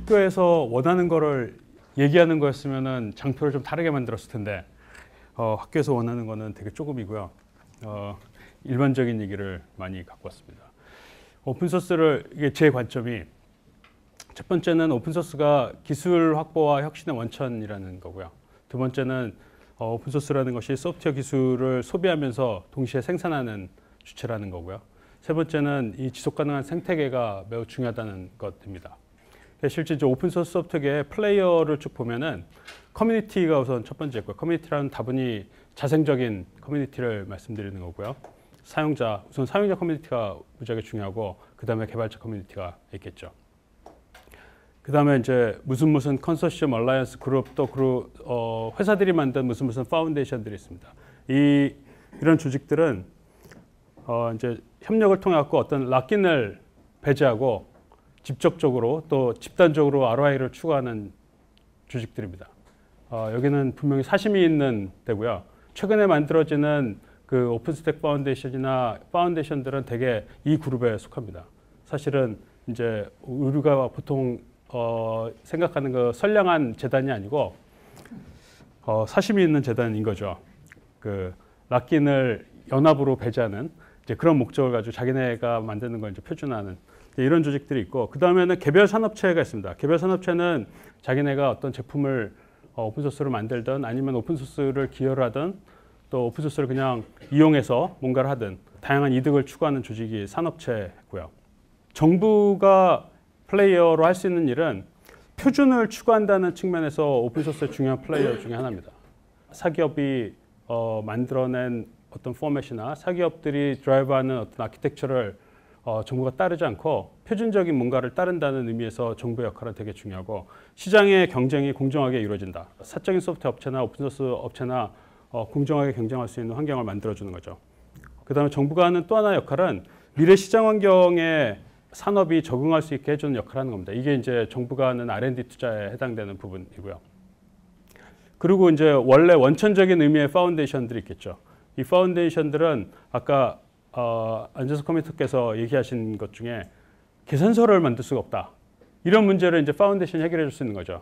학교에서 원하는 거를 얘기하는 거였으면은 장표를 좀 다르게 만들었을 텐데 학교에서 원하는 거는 되게 조금이고요. 일반적인 얘기를 많이 갖고 왔습니다. 오픈소스를 이게 제 관점이 첫 번째는 오픈소스가 기술 확보와 혁신의 원천이라는 거고요. 두 번째는 오픈소스라는 것이 소프트웨어 기술을 소비하면서 동시에 생산하는 주체라는 거고요. 세 번째는 이 지속가능한 생태계가 매우 중요하다는 것입니다. 실제 이제 오픈소스 소프트웨어의 플레이어를 쭉 보면은 커뮤니티가 우선 첫 번째고요. 커뮤니티라는 다분히 자생적인 커뮤니티를 말씀드리는 거고요. 우선 사용자 커뮤니티가 무지하게 중요하고 그 다음에 개발자 커뮤니티가 있겠죠. 그 다음에 이제 무슨 컨소시엄, 얼라이언스, 그룹 또 회사들이 만든 무슨 파운데이션들이 있습니다. 이런 조직들은 이제 협력을 통해 갖고 어떤 락인을 배제하고 직접적으로 또 집단적으로 ROI를 추구하는 조직들입니다. 여기는 분명히 사심이 있는 데고요. 최근에 만들어지는 그 오픈스택 파운데이션이나 파운데이션들은 대개 이 그룹에 속합니다. 사실은 이제 우리가 보통 생각하는 그 선량한 재단이 아니고 사심이 있는 재단인 거죠. 그 락인을 연합으로 배제하는 이제 그런 목적을 가지고 자기네가 만드는 걸 이제 표준화하는 이런 조직들이 있고, 그 다음에는 개별 산업체가 있습니다. 개별 산업체는 자기네가 어떤 제품을 오픈소스로 만들든 아니면 오픈소스를 기여를 하든 또 오픈소스를 그냥 이용해서 뭔가를 하든 다양한 이득을 추구하는 조직이 산업체고요. 정부가 플레이어로 할 수 있는 일은 표준을 추구한다는 측면에서 오픈소스의 중요한 플레이어 중에 하나입니다. 사기업이 만들어낸 어떤 포맷이나 사기업들이 드라이브하는 어떤 아키텍처를 정부가 따르지 않고 표준적인 뭔가를 따른다는 의미에서 정부의 역할은 되게 중요하고, 시장의 경쟁이 공정하게 이루어진다. 사적인 소프트웨어 업체나 오픈소스 업체나 공정하게 경쟁할 수 있는 환경을 만들어주는 거죠. 그 다음에 정부가 하는 또 하나의 역할은 미래 시장 환경에 산업이 적응할 수 있게 해주는 역할을 하는 겁니다. 이게 이제 정부가 하는 R&D 투자에 해당되는 부분이고요. 그리고 이제 원래 원천적인 의미의 파운데이션들이 있겠죠. 이 파운데이션들은 아까 안재석 커뮤니터께서 얘기하신 것 중에 계산서를 만들 수가 없다. 이런 문제를 이제 파운데이션이 해결해 줄 수 있는 거죠.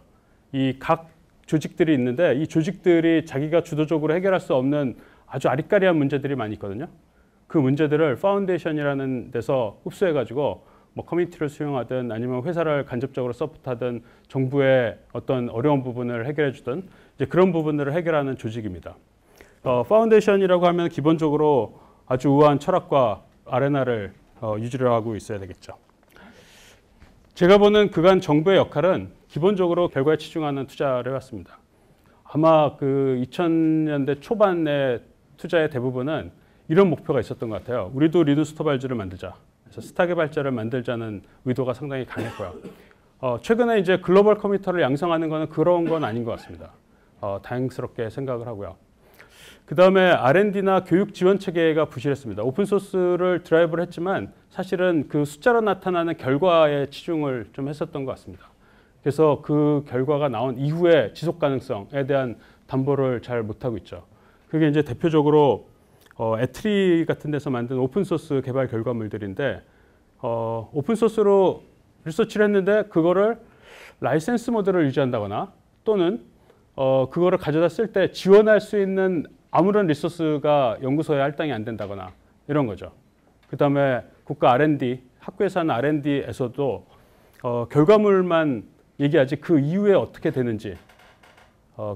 이 각 조직들이 있는데 이 조직들이 자기가 주도적으로 해결할 수 없는 아주 아리까리한 문제들이 많이 있거든요. 그 문제들을 파운데이션이라는 데서 흡수해가지고 뭐 커뮤니티를 수용하든 아니면 회사를 간접적으로 서포트하든 정부의 어떤 어려운 부분을 해결해 주든 이제 그런 부분들을 해결하는 조직입니다. 파운데이션이라고 하면 기본적으로 아주 우아한 철학과 아레나를 유지를 하고 있어야 되겠죠. 제가 보는 그간 정부의 역할은 기본적으로 결과에 치중하는 투자를 해왔습니다. 아마 그 2000년대 초반의 투자의 대부분은 이런 목표가 있었던 것 같아요. 우리도 리누스 토발즈를 만들자. 그래서 스타 개발자를 만들자는 의도가 상당히 강했고요. 최근에 이제 글로벌 컴퓨터를 양성하는 것은 그런 건 아닌 것 같습니다. 다행스럽게 생각을 하고요. 그 다음에 R&D나 교육 지원 체계가 부실했습니다. 오픈소스를 드라이브를 했지만 사실은 그 숫자로 나타나는 결과에 치중을 좀 했었던 것 같습니다. 그래서 그 결과가 나온 이후에 지속 가능성에 대한 담보를 잘 못하고 있죠. 그게 이제 대표적으로 애트리 같은 데서 만든 오픈소스 개발 결과물들인데 오픈소스로 리서치를 했는데 그거를 라이센스 모델을 유지한다거나 또는 그거를 가져다 쓸 때 지원할 수 있는 아무런 리소스가 연구소에 할당이 안 된다거나 이런 거죠. 그 다음에 국가 R&D, 학교에서 하는 R&D에서도 결과물만 얘기하지 그 이후에 어떻게 되는지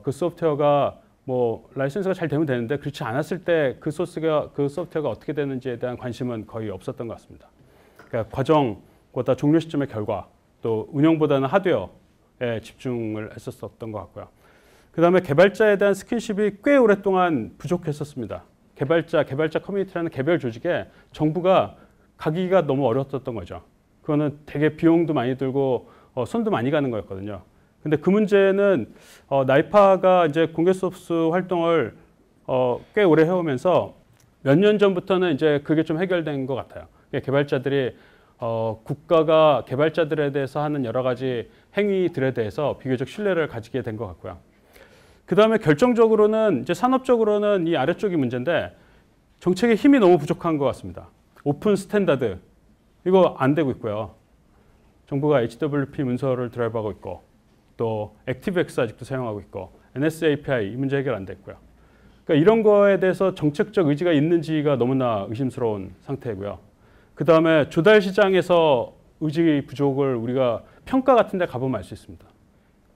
그 소프트웨어가 뭐 라이센스가 잘 되면 되는데 그렇지 않았을 때 그 소프트웨어가 어떻게 되는지에 대한 관심은 거의 없었던 것 같습니다. 그러니까 과정보다 종료 시점의 결과 또 운영보다는 하드웨어에 집중을 했었던 것 같고요. 그 다음에 개발자에 대한 스킨십이 꽤 오랫동안 부족했었습니다. 개발자 커뮤니티라는 개별 조직에 정부가 가기가 너무 어려웠던 거죠. 그거는 되게 비용도 많이 들고 손도 많이 가는 거였거든요. 근데 그 문제는 나이파가 이제 공개소스 활동을 꽤 오래 해오면서 몇 년 전부터는 이제 그게 좀 해결된 것 같아요. 개발자들이 국가가 개발자들에 대해서 하는 여러 가지 행위들에 대해서 비교적 신뢰를 가지게 된 것 같고요. 그 다음에 결정적으로는 이제 산업적으로는 이 아래쪽이 문제인데 정책의 힘이 너무 부족한 것 같습니다. 오픈 스탠다드 이거 안 되고 있고요. 정부가 HWP 문서를 드라이브하고 있고 또 ActiveX 아직도 사용하고 있고 NS API 이 문제 해결 안 됐고요. 그러니까 이런 거에 대해서 정책적 의지가 있는지가 너무나 의심스러운 상태고요. 그 다음에 조달 시장에서 의지 부족을 우리가 평가 같은 데 가보면 알 수 있습니다.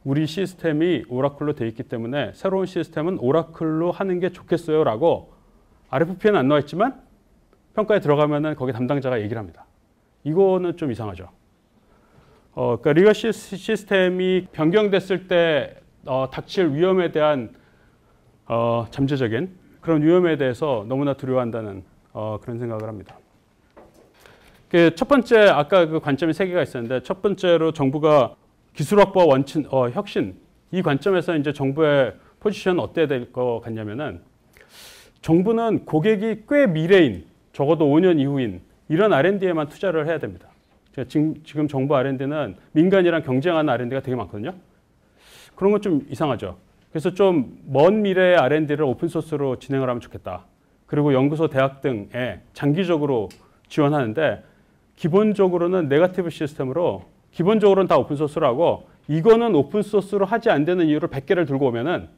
우리 시스템이 오라클로 돼 있기 때문에 새로운 시스템은 오라클로 하는 게 좋겠어요 라고 RFP에는 안 나와 있지만 평가에 들어가면은 거기 담당자가 얘기를 합니다. 이거는 좀 이상하죠. 그러니까 리거시 시스템이 변경됐을 때 닥칠 위험에 대한 잠재적인 그런 위험에 대해서 너무나 두려워한다는 그런 생각을 합니다. 첫 번째 아까 그 관점이 세 개가 있었는데 첫 번째로 정부가 기술 확보와 원천 혁신 이 관점에서 이제 정부의 포지션 어때야 될 것 같냐면은 정부는 고객이 꽤 미래인 적어도 5년 이후인 이런 R&D에만 투자를 해야 됩니다. 지금 정부 R&D는 민간이랑 경쟁하는 R&D가 되게 많거든요. 그런 건 좀 이상하죠. 그래서 좀 먼 미래의 R&D를 오픈소스로 진행을 하면 좋겠다. 그리고 연구소, 대학 등에 장기적으로 지원하는데 기본적으로는 네거티브 시스템으로 기본적으로는 다 오픈소스로 하고 이거는 오픈소스로 하지 안 되는 이유로 100개를 들고 오면은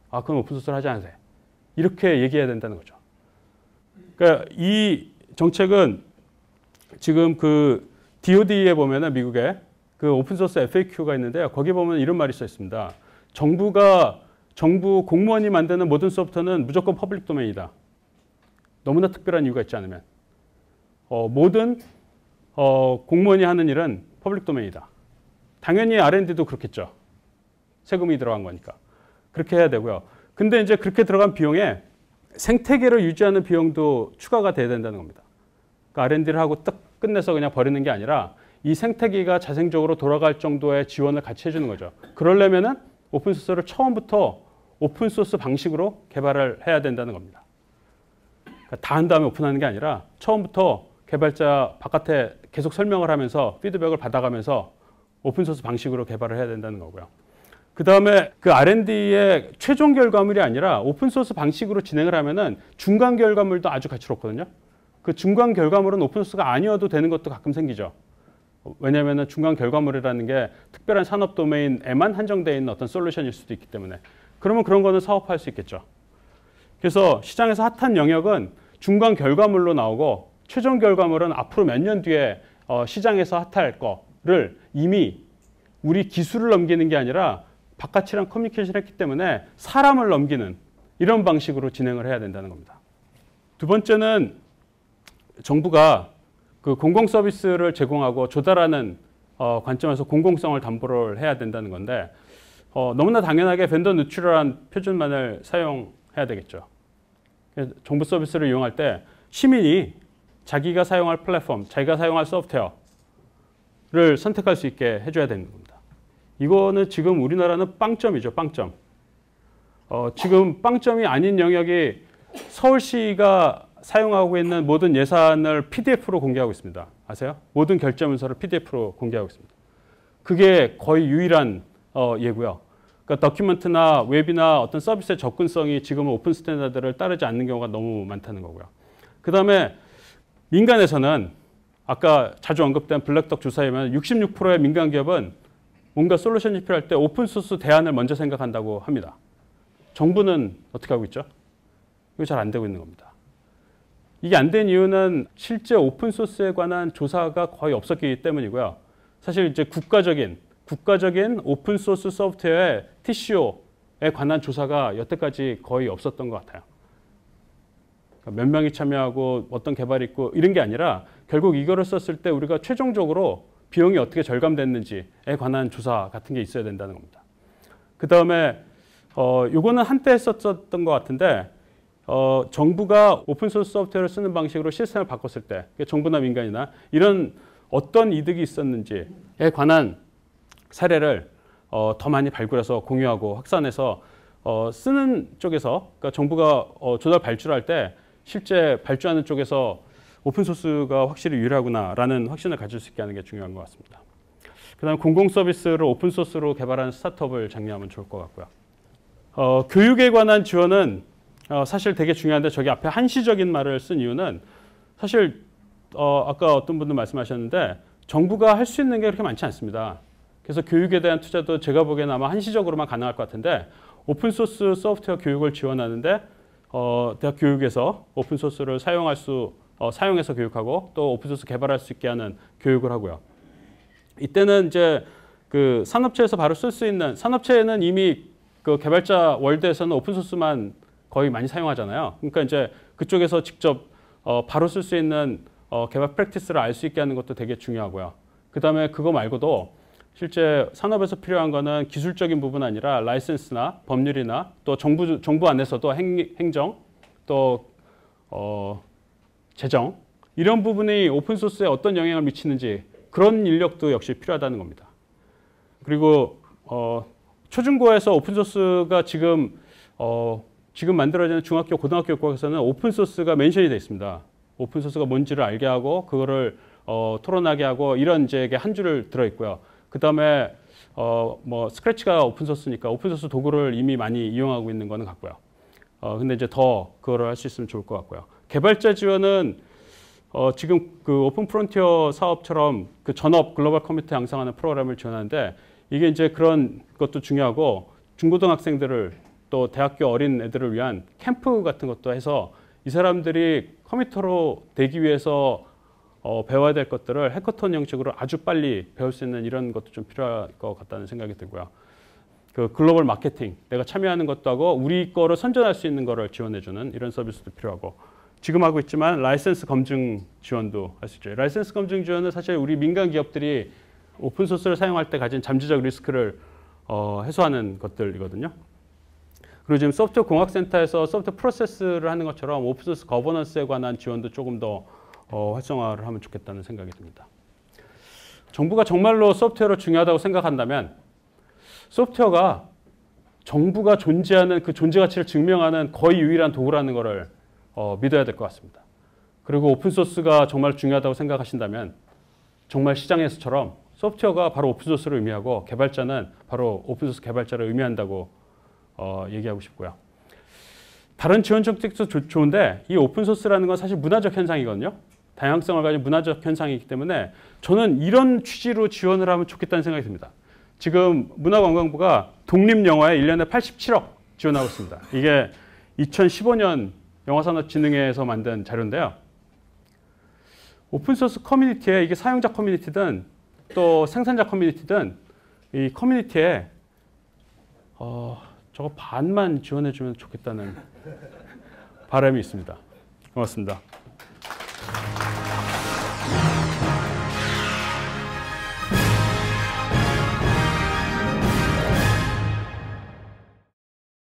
그건 오픈소스로 하지 않으세요. 이렇게 얘기해야 된다는 거죠. 그러니까 이 정책은 지금 그 DOD에 보면은 미국에 그 오픈소스 FAQ가 있는데요. 거기 보면 이런 말이 써 있습니다. 정부 공무원이 만드는 모든 소프트는 무조건 퍼블릭 도메인이다. 너무나 특별한 이유가 있지 않으면. 모든 공무원이 하는 일은 퍼블릭 도메인이다. 당연히 R&D도 그렇겠죠. 세금이 들어간 거니까. 그렇게 해야 되고요. 근데 이제 그렇게 들어간 비용에 생태계를 유지하는 비용도 추가가 돼야 된다는 겁니다. 그러니까 R&D를 하고 딱 끝내서 그냥 버리는 게 아니라 이 생태계가 자생적으로 돌아갈 정도의 지원을 같이 해주는 거죠. 그러려면은 오픈소스를 처음부터 오픈소스 방식으로 개발을 해야 된다는 겁니다. 그러니까 다 한 다음에 오픈하는 게 아니라 처음부터 개발자 바깥에 계속 설명을 하면서 피드백을 받아가면서 오픈소스 방식으로 개발을 해야 된다는 거고요. 그 다음에 그 R&D의 최종 결과물이 아니라 오픈소스 방식으로 진행을 하면은 중간 결과물도 아주 가치롭거든요. 그 중간 결과물은 오픈소스가 아니어도 되는 것도 가끔 생기죠. 왜냐하면 중간 결과물이라는 게 특별한 산업 도메인에만 한정되어 있는 어떤 솔루션일 수도 있기 때문에 그러면 그런 거는 사업화할 수 있겠죠. 그래서 시장에서 핫한 영역은 중간 결과물로 나오고 최종 결과물은 앞으로 몇 년 뒤에 시장에서 핫할 거를 이미 우리 기술을 넘기는 게 아니라 바깥이랑 커뮤니케이션을 했기 때문에 사람을 넘기는 이런 방식으로 진행을 해야 된다는 겁니다. 두 번째는 정부가 그 공공 서비스를 제공하고 조달하는 관점에서 공공성을 담보를 해야 된다는 건데 너무나 당연하게 벤더 뉴트럴한 표준만을 사용해야 되겠죠. 정부 서비스를 이용할 때 시민이 자기가 사용할 플랫폼, 자기가 사용할 소프트웨어를 선택할 수 있게 해줘야 되는 겁니다. 이거는 지금 우리나라는 빵점이죠, 빵점. 지금 빵점이 아닌 영역이 서울시가 사용하고 있는 모든 예산을 PDF로 공개하고 있습니다. 아세요? 모든 결제 문서를 PDF로 공개하고 있습니다. 그게 거의 유일한 예고요. 그러니까 더큐멘트나 웹이나 어떤 서비스의 접근성이 지금은 오픈 스탠다드를 따르지 않는 경우가 너무 많다는 거고요. 그 다음에 민간에서는 아까 자주 언급된 블랙덕 조사에 보면 66%의 민간 기업은 뭔가 솔루션이 필요할 때 오픈소스 대안을 먼저 생각한다고 합니다. 정부는 어떻게 하고 있죠? 이거 잘 안 되고 있는 겁니다. 이게 안 된 이유는 실제 오픈소스에 관한 조사가 거의 없었기 때문이고요. 사실 이제 국가적인 오픈소스 소프트웨어의 TCO에 관한 조사가 여태까지 거의 없었던 것 같아요. 그러니까 몇 명이 참여하고 어떤 개발이 있고 이런 게 아니라 결국 이거를 썼을 때 우리가 최종적으로 비용이 어떻게 절감됐는지에 관한 조사 같은 게 있어야 된다는 겁니다. 그 다음에 요거는 한때 했었던 것 같은데 정부가 오픈소스 소프트웨어를 쓰는 방식으로 시스템을 바꿨을 때 정부나 민간이나 이런 어떤 이득이 있었는지에 관한 사례를 더 많이 발굴해서 공유하고 확산해서 쓰는 쪽에서 그러니까 정부가 조달 발주할 때 실제 발주하는 쪽에서 오픈소스가 확실히 유리하구나라는 확신을 가질 수 있게 하는 게 중요한 것 같습니다. 그 다음 공공 서비스를 오픈소스로 개발하는 스타트업을 장려하면 좋을 것 같고요. 교육에 관한 지원은 사실 되게 중요한데 저기 앞에 한시적인 말을 쓴 이유는 사실 아까 어떤 분들 말씀하셨는데 정부가 할 수 있는 게 그렇게 많지 않습니다. 그래서 교육에 대한 투자도 제가 보기에는 아마 한시적으로만 가능할 것 같은데 오픈소스 소프트웨어 교육을 지원하는데 대학 교육에서 오픈소스를 사용해서 교육하고 또 오픈소스 개발할 수 있게 하는 교육을 하고요. 이때는 이제 그 산업체에서 바로 쓸 수 있는 산업체에는 이미 그 개발자 월드에서는 오픈소스만 거의 많이 사용하잖아요. 그러니까 이제 그쪽에서 직접 바로 쓸 수 있는 개발 프랙티스를 알 수 있게 하는 것도 되게 중요하고요. 그 다음에 그거 말고도 실제 산업에서 필요한 거는 기술적인 부분 아니라 라이센스나 법률이나 또 정부 안에서도 행정 또 재정 이런 부분이 오픈소스에 어떤 영향을 미치는지 그런 인력도 역시 필요하다는 겁니다. 그리고 초중고에서 오픈소스가 지금 만들어지는 중학교, 고등학교 교과서에는 오픈소스가 멘션이 되어 있습니다. 오픈소스가 뭔지를 알게 하고 그거를 토론하게 하고 이런 이제 한 줄을 들어 있고요. 그 다음에 뭐 스크래치가 오픈소스니까 오픈소스 도구를 이미 많이 이용하고 있는 거는 같고요. 근데 이제 더 그거를 할 수 있으면 좋을 것 같고요. 개발자 지원은 지금 그 오픈 프론티어 사업처럼 그 전업 글로벌 커뮤니티 양성하는 프로그램을 지원하는데 이게 이제 그런 것도 중요하고 중고등학생들을 또 대학교 어린 애들을 위한 캠프 같은 것도 해서 이 사람들이 커뮤니터로 되기 위해서 배워야 될 것들을 해커톤 형식으로 아주 빨리 배울 수 있는 이런 것도 좀 필요할 것 같다는 생각이 들고요. 그 글로벌 마케팅, 내가 참여하는 것도 하고 우리 거를 선전할 수 있는 거를 지원해주는 이런 서비스도 필요하고 지금 하고 있지만 라이센스 검증 지원도 할 수 있죠. 라이센스 검증 지원은 사실 우리 민간 기업들이 오픈소스를 사용할 때 가진 잠재적 리스크를 해소하는 것들이거든요. 그리고 지금 소프트웨어 공학센터에서 소프트웨어 프로세스를 하는 것처럼 오픈소스 거버넌스에 관한 지원도 조금 더 활성화를 하면 좋겠다는 생각이 듭니다. 정부가 정말로 소프트웨어를 중요하다고 생각한다면 소프트웨어가 정부가 존재하는 그 존재 가치를 증명하는 거의 유일한 도구라는 것을 믿어야 될 것 같습니다. 그리고 오픈소스가 정말 중요하다고 생각하신다면 정말 시장에서처럼 소프트웨어가 바로 오픈소스를 의미하고 개발자는 바로 오픈소스 개발자를 의미한다고 얘기하고 싶고요. 다른 지원 정책도 좋은데 이 오픈소스라는 건 사실 문화적 현상이거든요. 다양성을 가진 문화적 현상이기 때문에 저는 이런 취지로 지원을 하면 좋겠다는 생각이 듭니다. 지금 문화관광부가 독립영화에 1년에 87억 지원하고 있습니다. 이게 2015년 영화산업진흥회에서 만든 자료인데요. 오픈소스 커뮤니티에 이게 사용자 커뮤니티든 또 생산자 커뮤니티든 이 커뮤니티에 저거 반만 지원해주면 좋겠다는 바람이 있습니다. 고맙습니다.